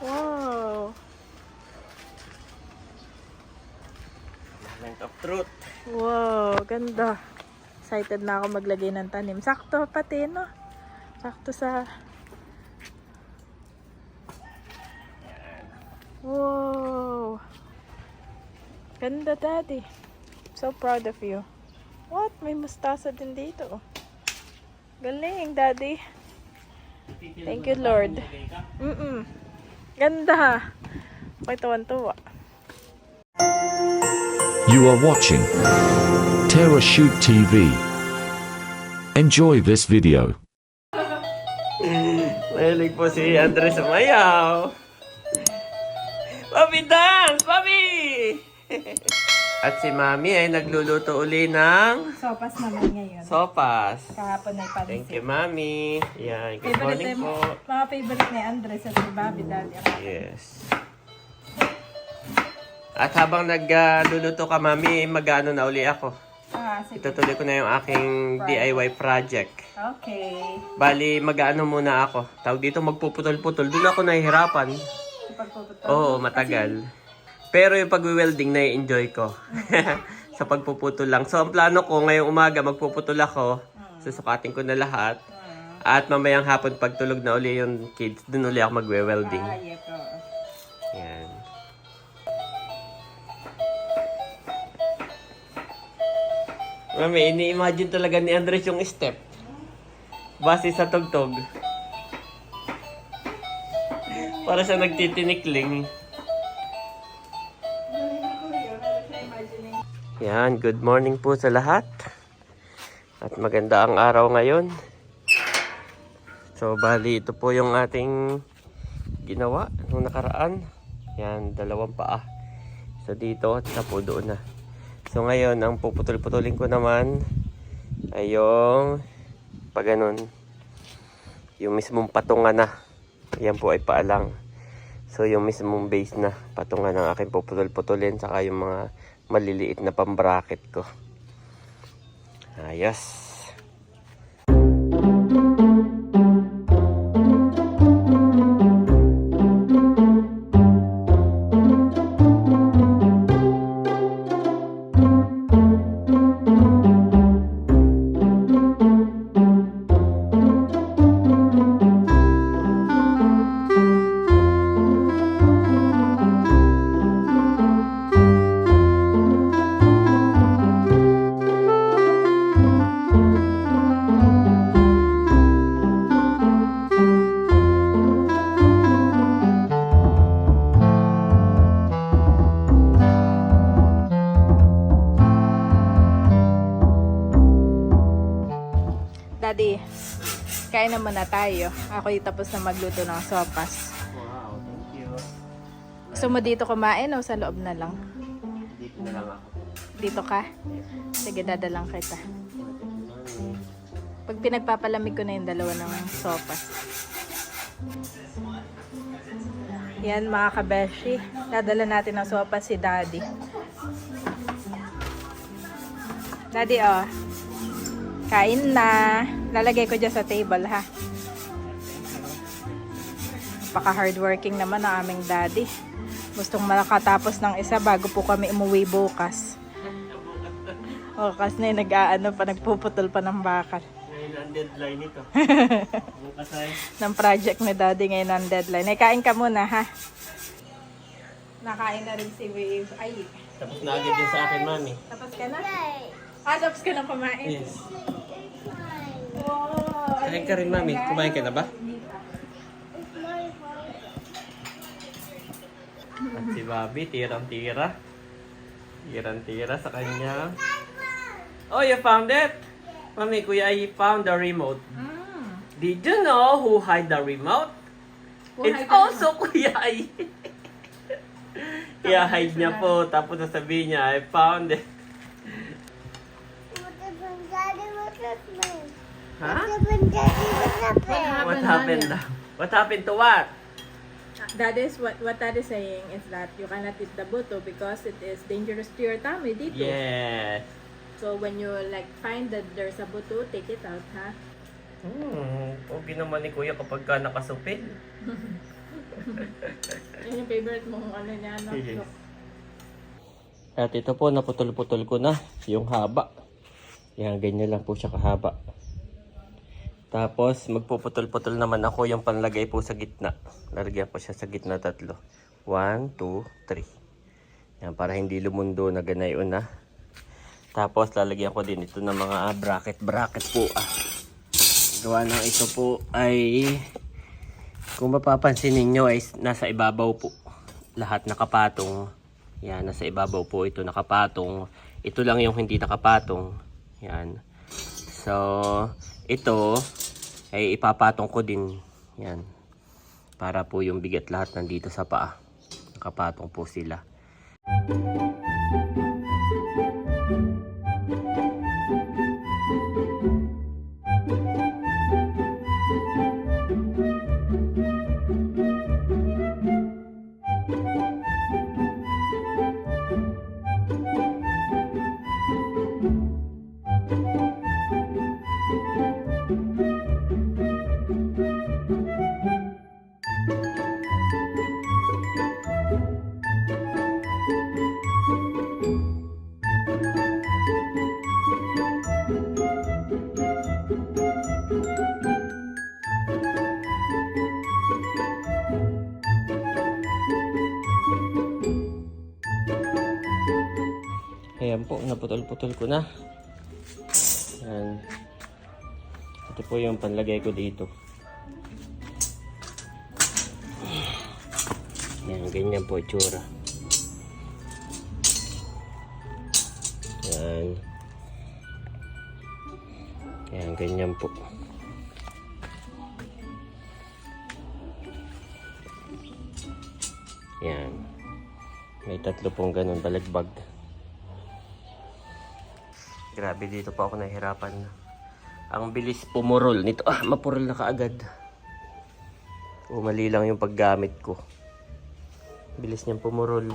Wow. Moment of truth. Wow, ganda. Excited na ako maglagay ng tanim. Sakto pati, no? Sakto sa... Wow. Ganda, Daddy. So proud of you. What? May mustasa din dito. Galing, Daddy. Thank you, Lord. Ganda. Ako'y tuwan-tuwa. You are watching Terra Shoot TV. Enjoy this video. Mahilig po si Andres sumayaw. Papi dance! Papi! At si Mami ay nagluluto uli ng Sopas naman ngayon. sopas. Kahapon ay pansit. Thank you, Mami. Yan, good morning po. Mga favorite ni Andres at si Bobby, Daddy. Yes. At habang nagluluto ka, Mami, mag-ano na uli ako. Sige. Itutuloy ko na yung aking DIY project. Okay. Bali, mag-ano muna ako. Tawag dito, magpuputol-putol. Doon ako nahihirapan. Pagpuputol. Oo, matagal. Pero yung pag-welding, na-enjoy ko. Sa pagpuputol lang. So, ang plano ko, ngayong umaga, magpuputol ako. Susukatin ko na lahat. At mamayang hapon, pagtulog na uli yung kids, doon uli ako magwe-welding. Yan. Mami, ini-imagine talaga ni Andres yung step. Base sa tugtog. Para siya nagtitinikling. Yan, good morning po sa lahat. At maganda ang araw ngayon. So, bali, ito po yung ating ginawa nung nakaraan. Yan, 2 paa. So, dito at sa po doon na. So, ngayon, ang puputol-putulin ko naman ay yung pag ganun, yung mismong patungan na. Yan po ay paalang. So, yung mismong base na patungan ng aking puputol-putulin, saka yung mga maliliit na pambracket ko. Ayos. Daddy, kain na muna tayo. Ako'y tapos na magluto ng sopas. Wow, thank you. Gusto mo dito kumain o sa loob na lang? Dito na lang ako. Dito ka? Sige, dadalang kita. Pag pinagpapalamig ko na yung 2 ng sopas. Yan mga kabeshi. Dadala natin ng sopas si Daddy. Daddy, oh. Kain na. Lalagay ko dyan sa table, ha? Napaka-hardworking naman ang aming daddy. Gustong makatapos ng isa bago po kami umuwi bukas. Bukas na yung nag-aano pa, nagpuputol pa ng bakal. Ngayon ang deadline nito. Bukas ay. Ng project ni daddy ngayon ang deadline. Ay, kain ka muna, ha? Nakain na rin si Wave. Ay, Tapos na agad yun sa akin, Mami. tapos ka na? Tapos ka na kumain? Yes. Wow! Kain ka rin, Mami. Kumain ka na ba? At si Bobby, tirang-tira. Tirang-tira sa kanya. Oh, you found it? Mami, Kuya, I found the remote. Did you know who hide the remote? It's also Kuya Ai. Kaya hide niya po. Tapos sasabihin niya, I found it. Huh? What happened now? What happened to what? That is what Dad is saying is that you cannot eat the buto because it is dangerous to your tummy dito. Yes. So when you like find that there's a buto, take it out, ha? Okay naman ni Kuya kapag ka nakasupil. Yan yung favorite mong ano niya, no? Yes. At ito po, naputol-putol ko na yung haba. Yan, ganyan lang po siya kahaba. Tapos, magpuputol-putol naman ako yung panlagay po sa gitna. Lalagyan ko siya sa gitna 3. 1, 2, 3. Yan, para hindi lumundo na ganayon na. Tapos, lalagyan ko din ito ng mga bracket po. Gawa ng ito po ay, kung mapapansin ninyo, ay nasa ibabaw po. Lahat nakapatong. Yan, nasa ibabaw po ito nakapatong. Ito lang yung hindi nakapatong. Yan. So, ito ay ipapatong ko din. Yan. Para po yung bigat lahat nandito sa paa. Nakapatong po sila. Ayan po, naputol-putol ko na. Ayan. Ito po yung panlagay ko dito. Ayan, ganyan po itsura. Ayan. Ayan, ganyan po. Ayan. May 3 pong ganun, balagbag. Grabe, dito pa ako nahihirapan. Ang bilis pumurol nito. Mapurol na kaagad. Mali lang yung paggamit ko. Bilis niyang pumurol.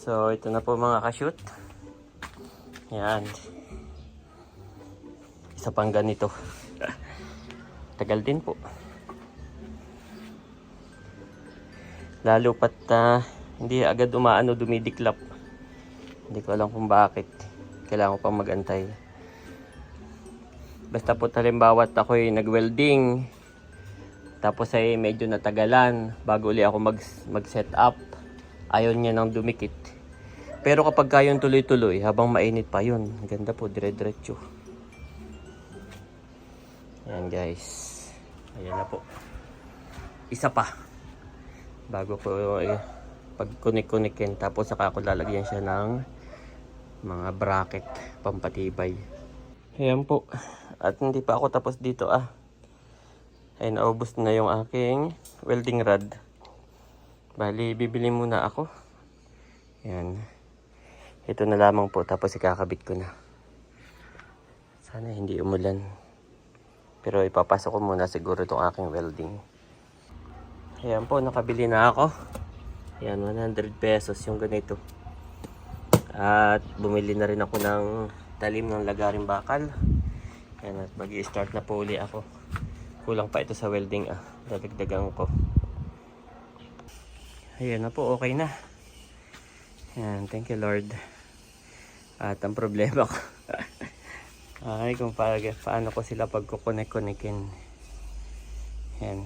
So, ito na po mga ka-shoot. Yan. Isa pang ganito. Tagal din po. Lalo pat hindi agad umaano, dumidiklap. Hindi ko alam kung bakit. Kailangan ko pang mag-antay. Basta po halimbawa ako'y nag-welding. Tapos ay medyo natagalan bago uli ako mag-set up. Ayaw niya nang dumikit. Pero kapag kayong tuloy-tuloy, habang mainit pa yun, ganda po, dire-diretso. Ayan guys. Ayan na po. Isa pa. Bago po pag-kunik-kunikin. Tapos saka ako lalagyan siya ng mga bracket, pampatibay. Ayan po. At hindi pa ako tapos dito ay naubos na yung aking welding rod. Bali, bibili muna ako. Ayan. Ito na lamang po. Tapos ikakabit ko na. Sana hindi umulan. Pero ipapasok ko muna siguro itong aking welding. Ayan po, nakabili na ako. Ayan, 100 pesos yung ganito. At bumili na rin ako ng talim ng lagaring bakal. Ayan, at mag-i-start na po uli ako. Kulang pa ito sa welding. Dadagdagan ko. Ayan na po, okay na. Ayan, thank you Lord. At ang problema ko, Ay, kung paano ko sila pagkukunik-kunikin. Yan.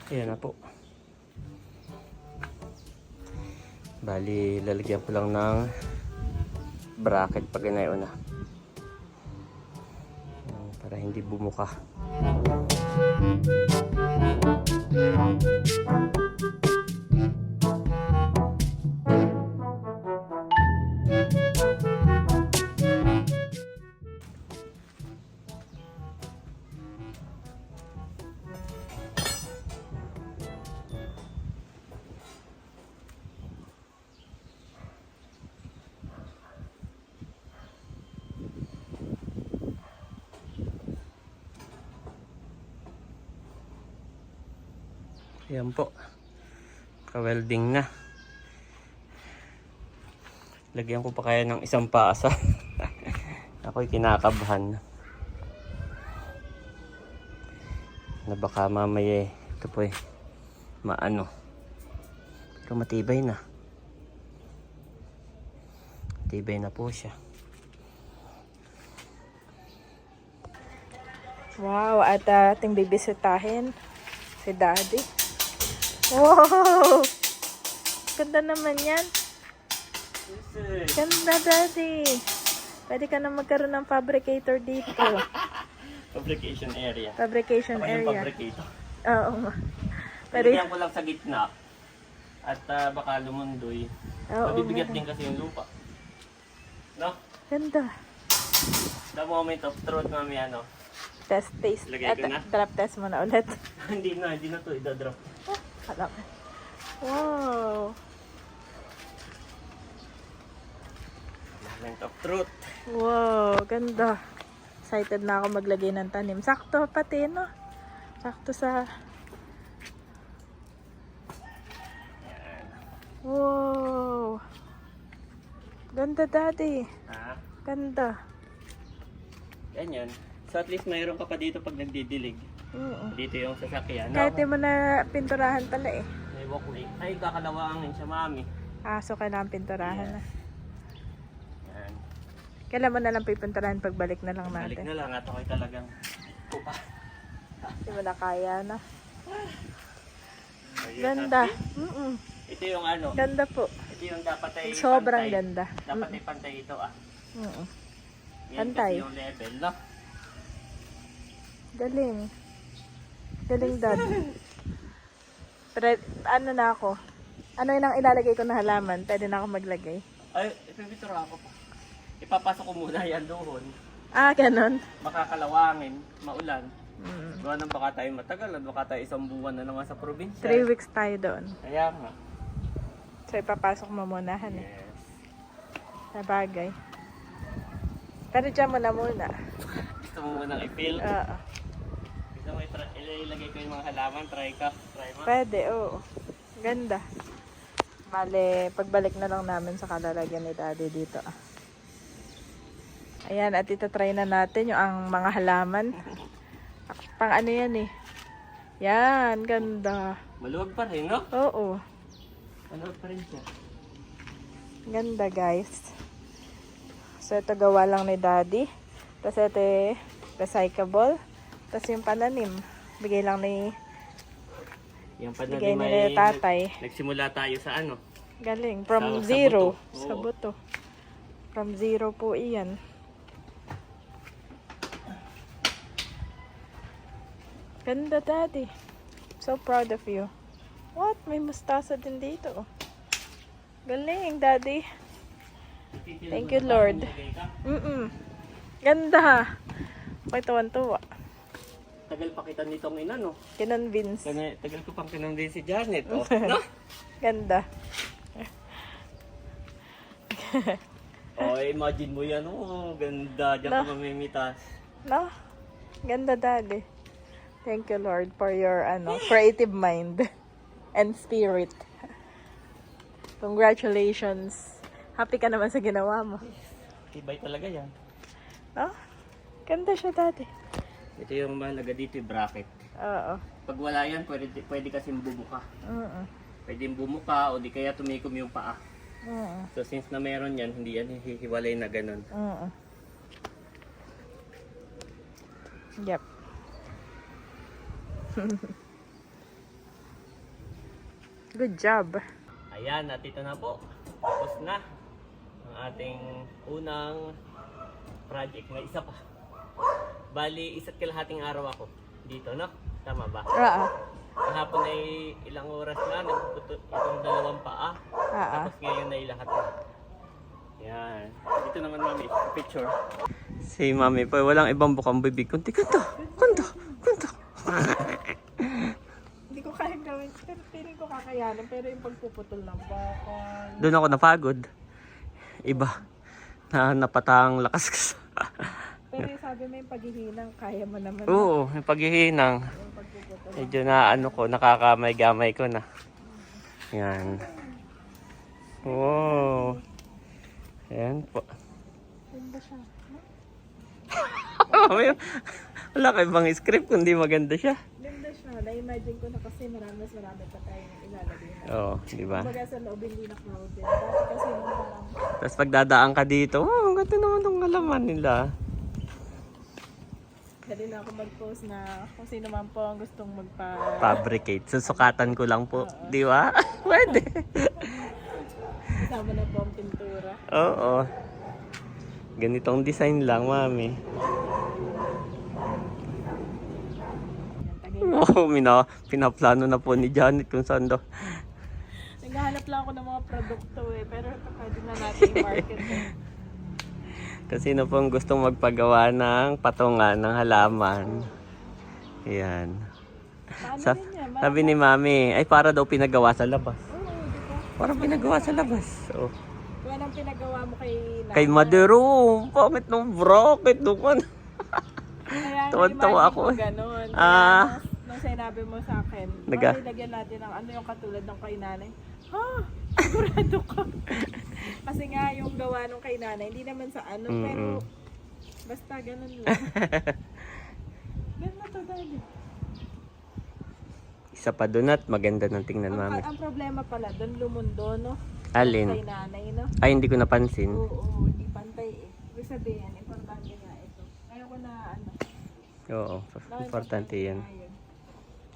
Ayan na po. Bali, lalagyan ko lang ng bracket pag inayon na. Para hindi bumuka. Ayan po. Ka-welding na. Lagyan ko pa kaya ng isang paasa. Ako'y kinakabahan. Na baka mamaya ito po maano. Pero matibay na. Matibay na po siya. Wow, at ating bibisitahin si Daddy. Wow! Ganda naman yan. Ganda, Daddy. Pwede ka na magkaroon ng fabricator dito. Fabrication area. Fabrication Ako yung area. fabricator. Oo. Pwede. Lagyan ko lang sa gitna. At baka lumundoy. Oo, Mabibigat din kasi yung lupa. No? Ganda. The moment of truth, mami, ano? Test taste. Lagay ko na? Drop test mo na ulit. hindi na to idadrop. Alam. Wow. Moment of truth. Wow, ganda. Excited na ako maglagay ng tanim. Sakto pati, no? Sakto sa... Wow. Ganda, Daddy. Ha? Ganda. Ganyan. So at least mayroon ka pa dito pag nagdidilig. Oo. Dito yung sasakyan. Kahit di mo na pinturahan pala eh. May walkway. Ay, kakalawangin siya, mami. So kailangan pinturahan na. Yan. Kailan mo na lang pipinturahan pagbalik na lang Balik natin. na lang at ako'y talagang pupa. Hindi mo na kaya na. Ayun, Ganda. happy. Ito yung ano. Ganda po. Ito yung dapat ay Sobrang pantay. ganda. Dapat ay pantay ito Yan Pantay. kasi yung level, no? Galing. Galing, Dad. Pero ano na ako? Ano yung ang ilalagay ko na halaman? Pwede na ako maglagay. Ay, ipipitura ako po. Ipapasok ko muna yan doon. Ganon. Makakalawangin, maulan. Gawa nang baka tayo matagal at baka tayo isang buwan na naman sa probinsya. 3 weeks tayo doon. Kaya nga. So ipapasok mo muna, han. Yes. Sa bagay. Pero dyan mo na muna. Gusto mo munang i-fill? Oo. Gusto mo ilagay ko yung mga halaman, try mo? Pwede, oo. Ganda. Bale, pagbalik na lang namin sa kalalagyan ni Daddy dito. Ayan, at itatry na natin yung ang mga halaman. Pang ano yan eh. Yan, ganda. Maluwag pa rin, no? Oo. Maluwag pa rin siya. Ganda, guys. So, ito gawa lang ni Daddy. Tapos ito recyclable. Tapos yung pananim. Bigay lang ni Yung bigay pananim ni tatay. nagsimula tayo sa ano? Galing. From Sa zero. buto. Sa Oo. buto. From zero po iyan. Ganda, Daddy. So proud of you. What? May mustasa din dito. Galing, Daddy. Thank you, Lord. Ganda. Ako'y tuwan-tuwa. Tagal pa kita nitong ina, no? Kinonvince. Tagal ko pang kinonvince si Janet, oh. No? Ganda. Oh, imagine mo yan, oh. Ganda. Diyan No. ka mamimitas. No? Ganda, Daddy. Thank you, Lord, for your creative mind and spirit. Congratulations. Happy ka naman sa ginawa mo. Tibay talaga yan. No? Ganda siya, Daddy. Ito yung mahalaga dito yung bracket. Oo. Pag wala yan, pwede kasing bumuka. Pwede bumuka o di kaya tumikom yung paa. So since na meron yan, hindi yan hihiwalay na ganun. Yep. Good job. Ayan, at ito na po. Tapos na ang ating unang project. May isa pa. Bali, isa't kalahating araw ako dito, no? Tama ba? Oo. Kahapon ay ilang oras na, nagpuputo itong dalawang paa. Tapos ngayon ay lahat na. Yan. Dito naman, Mami, picture. Si Mami po, walang ibang bukang bibig. Kunti, kunto. Hindi ko kaya gawin. Pero feeling ko kakayanin. Pero yung pagpuputol ng bakal. Doon ako napagod. Iba. Napatang lakas ka sa... Pero yung sabi mo yung paghihinang, kaya mo naman. Oo, yung paghihinang. Yung pagpuputol. Medyo na nakakamay-gamay ko na. Yan. Wow. Ayan po. Ganda siya. Wala kayo bang script kundi maganda siya. Ganda siya. Na-imagine ko na kasi marami pa tayong ilalagay na. Oo, di ba? Kumbaga sa loob hindi na crowded. Dati kasi nung parang Tapos pagdadaan ka dito, oh, ganda naman tong halaman nila. dali na ako mag-post na kung sino man po ang gustong Fabricate. Susukatan ko lang po. Di ba? Pwede. Kasama na po ang pintura. Oo. Ganitong design lang, Mami. Oh, pinaplano na po ni Janet kung saan daw. Naghahanap lang ako ng mga produkto pero pwede na natin i-market Kasi na pong gustong magpagawa ng patungan ng halaman. Ayan. Paano din yan? Sabi ni Mami, ay para daw pinagawa sa labas. Oo, di ba? Parang pinagawa sa labas. Oh. Kung anong pinagawa mo Kay Madero, pamit ng bracket doon. Kaya Tawan-tawa na-imagine ako. ko ganun. Nung sinabi mo sa akin, lagyan natin ng ano yung katulad ng kay nanay. Ha? Sigurado ka. Kasi nga yung gawa nung kay nanay, hindi naman sa ano, pero basta ganun lang. Ganda to, Daddy. Isa pa doon at maganda ng tingnan, Mami. Ang problema pala, doon lumundo, no? Alin? Kay nanay, no? Ay, hindi ko napansin. Oo, hindi pantay eh. Ibig sabihin, importante nga ito. Ngayon ko na ano. Oo, importante yan.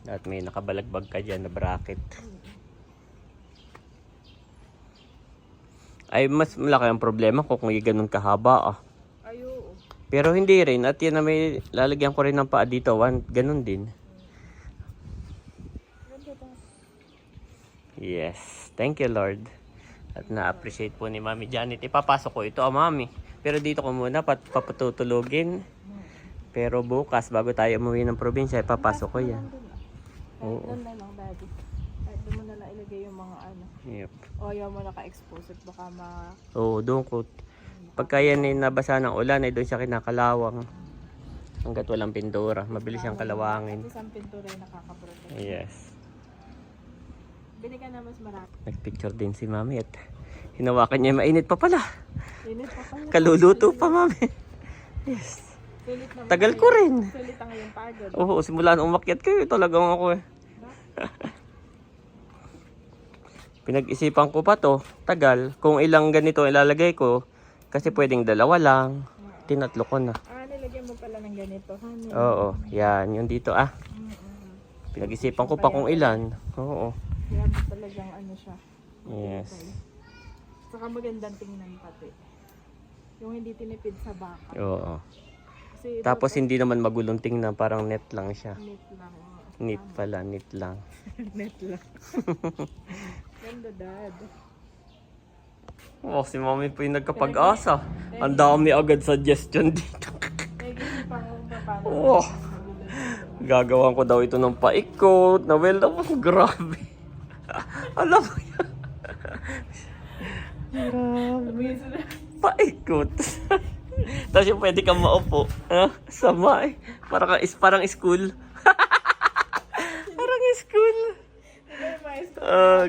At may nakabalagbag ka dyan na bracket. Ay, mas malaki ang problema kung ganun kahaba. Ay, oo. Pero hindi rin. At yan na may lalagyan ko rin ng paa dito. Ganun din. Ganda to. Yes. Thank you, Lord. At na-appreciate po ni Mami Janet. Ipapasok ko ito, Mami. Pero dito ko muna papatutulugin. Pero bukas, bago tayo umuwi ng probinsya, ipapasok ko yan. Kahit doon na lang, Daddy. Kahit doon mo na lang ilagay yung mga ano. Yep. O ayaw mo naka-expose at baka Oo, doon ko. Pagka yan ay nabasa ng ulan, ay doon siya kinakalawang. Hanggat walang pintura. Mabilis siyang kalawangin. At isang pintura yung nakakaprotect. Yes. Bili ka na mas marami. Nagpicture din si Mami at hinawakan niya. Mainit pa pala. Init pa pala. Kaluluto pa, Mami. Yes. Sulit naman. Tagal ko rin. Sulit ang iyong pagod. Oo, simula nung umakyat kayo, talagang ako eh. Pinag-isipan ko pa to, tagal. Kung ilang ganito ilalagay ko, kasi pwedeng dalawa lang. Tinatlo ko na. Nilagyan mo pala ng ganito. Oo, yan. Yung dito Pinag-isipan ko pa kung ilan. Oo. Grabe talagang ano siya. Yes. Saka magandang tingnan pati. Yung hindi tinipid sa baka. Oo. Kasi Tapos hindi naman magulong tingnan, parang net lang siya. Neat lang. Neat pala, neat lang. Net lang. Ganda, Dad. Oh, si Mami po yung nagkapag-asa. Ang dami agad suggestion dito. Nag-iisipang kung paano. Oh. Gagawan ko daw ito ng paikot. Na well naman, grabe. Alam mo yan. Grabe. Paikot. Tapos yung pwede kang maupo. Sama eh. Parang school. Parang school.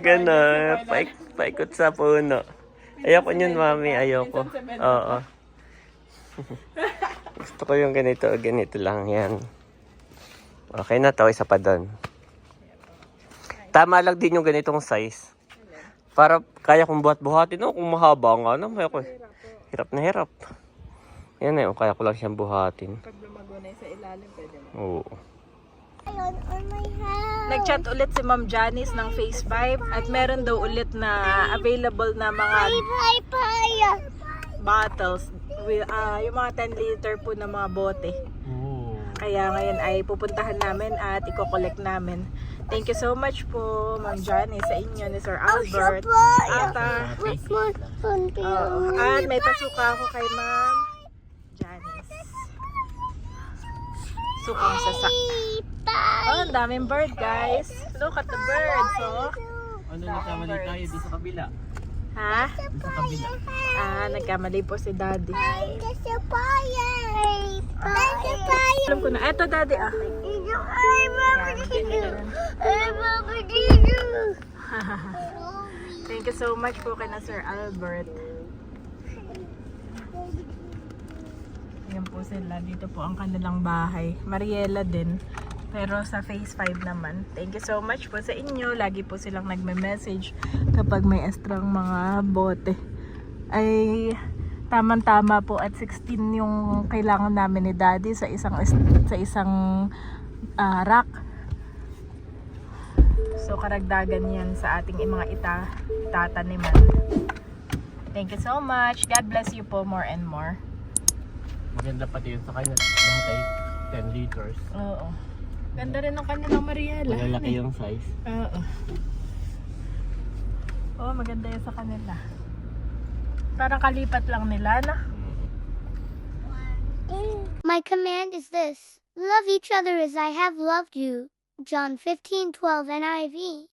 Gano'n. Paikot sa puno. Ayoko yun, mami. Ayoko. Oo. Gusto ko yung ganito. Ganito lang yan. Okay na to. Isa pa doon. Tama lang din yung ganitong size. Para kaya kong buhat-buhatin. Kung mahaba nga naman ako. Hirap na hirap. Yan eh. Kaya ko lang siyang buhatin. Pag lumago na sa ilalim, pwede mo. Oo. Nag-chat ulit si Ma'am Janice ng Phase 5 at meron daw ulit na available na mga bottles. Yung mga 10 liter po na mga bote. Kaya ngayon ay pupuntahan namin at i-collect namin. Thank you so much po, Ma'am Janice, sa inyo ni Sir Albert. At may pasuka ako kay Ma'am Janice. Sukang sasak. Oh, ang daming bird, guys. Look at the birds, oh. Ano nagkamali tayo doon sa kabila? Ha? Doon sa kabila. Nagkamali po si Daddy. Alam ko na. Eto, Daddy, Thank you so much po kay na Sir Albert. Ayan po sila. Dito po ang kanilang bahay. Mariela din. Pero sa Phase 5 naman. Thank you so much po sa inyo. Lagi po silang nagme-message kapag may extrang mga bote. Ay tamang-tama po at 16 yung kailangan namin ni Daddy sa isang rack. So karagdagan yan sa ating mga itataniman. Thank you so much. God bless you po more and more. Maganda pati yun sa kanya. Mga 10 liters. Oo. Ganda rin ng kanilang Mariela. Malalaki yung size. Oo. Oo, maganda yun sa kanila. Parang kalipat lang nila, na? My command is this: love each other as I have loved you. John 15:12 NIV.